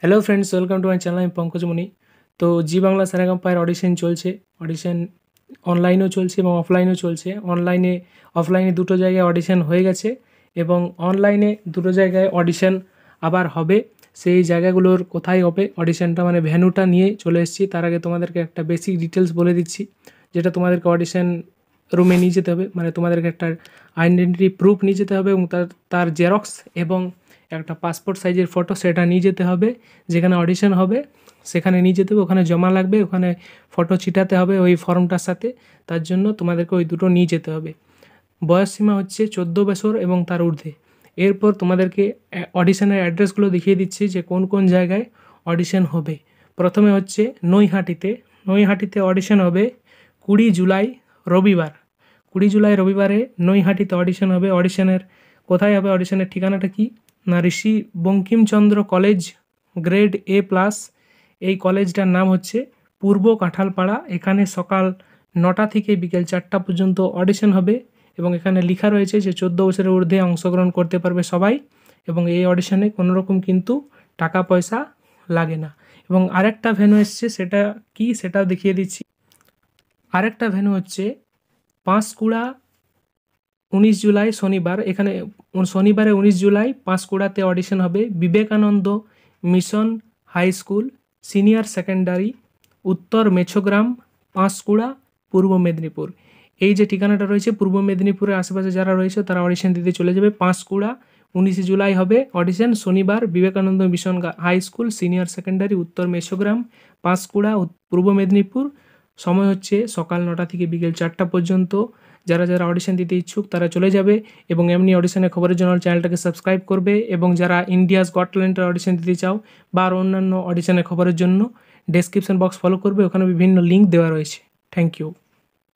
Hello friends, welcome to my channel. আমি পঙ্কজ মণি। তো জি Bangla সারেগামাপার audition চলছে। অডিশন অনলাইনেও চলছে এবং অফলাইনেও চলছে। অফলাইনে দুটো জায়গায় অডিশন হয়ে গেছে এবং অনলাইনে দুটো জায়গায় অডিশন আবার হবে। সেই জায়গাগুলোর কোথায় হবে অডিশনটা, মানে ভেন্যুটা নিয়ে চলে এসেছি। তার আগে তোমাদেরকে একটা বেসিক ডিটেলস বলে দিচ্ছি, যেটা তোমাদেরকে অডিশন রুমে নিয়ে যেতে হবে। মানে তোমাদেরকে একটা আইডেন্টিটি প্রুফ নিয়ে যেতে হবে এবং তার জেরক্স এবং একটা পাসপোর্ট সাইজের ফটো সেটা নিয়ে যেতে হবে। যেখানে অডিশন হবে সেখানে নিয়ে যেতে হবে, ওখানে জমা লাগবে, ওখানে ফটো ছিটাতে হবে ওই ফর্মটার সাথে। তার জন্য তোমাদেরকে ওই দুটো নিয়ে যেতে হবে। বয়সসীমা হচ্ছে 14 বছর এবং তার ঊর্ধ্বে। এরপর তোমাদেরকে অডিশনের অ্যাড্রেসগুলো দেখিয়ে দিচ্ছি যে কোন কোন জায়গায় অডিশন হবে। প্রথমে হচ্ছে নৈহাটিতে অডিশন হবে 20 জুলাই রবিবার। 20 জুলাই রবিবারে নৈহাটিতে অডিশন হবে। অডিশনের কোথায় হবে, অডিশনের ঠিকানাটা কি না, ঋষি বঙ্কিমচন্দ্র কলেজ, গ্রেড A+। এই কলেজটার নাম হচ্ছে পূর্ব কাঁঠালপাড়া। এখানে সকাল 9টা থেকে বিকেল 4টা পর্যন্ত অডিশন হবে এবং এখানে লেখা রয়েছে যে 14 বছরের ঊর্ধ্বে অংশগ্রহণ করতে পারবে সবাই এবং এই অডিশনে কোনো রকম কিন্তু টাকা পয়সা লাগে না। এবং আরেকটা ভেন্যু এসছে, সেটা কি সেটাও দেখিয়ে দিচ্ছি। আরেকটা ভেন্যু হচ্ছে পাঁশকুড়া, 19 জুলাই শনিবার। এখানে শনিবারে 19 জুলাই পাঁশকুড়াতে অডিশন হবে। Vivekananda mission high school senior secondary, Uttar Mechhogram, Panskura, পূর্ব মেদিনীপুর। এই যে ঠিকানাটা রয়েছে, পূর্ব মেদিনীপুরের আশেপাশে যারা রয়েছে তারা অডিশন দিতে চলে যাবে। পাঁশকুড়া 19 জুলাই হবে অডিশন, শনিবার। Vivekananda mission high school senior secondary, Uttar Mechhogram, Panskura, পূর্ব মেদিনীপুর। সময় হচ্ছে সকাল 9টা থেকে বিকেল 4টা পর্যন্ত। যারা যারা অডিশন দিতে ইচ্ছুক তারা চলে যাবে এবং এমনি অডিশনের খবরের জন্য চ্যানেলটাকে সাবস্ক্রাইব করবে। এবং যারা ইন্ডিয়াস গট ট্যালেন্টের অডিশন দিতে চাও বা আর অন্যান্য অডিশনের খবরের জন্য ডেসক্রিপশন বক্স ফলো করবে, ওখানে বিভিন্ন লিঙ্ক দেওয়া রয়েছে। Thank you.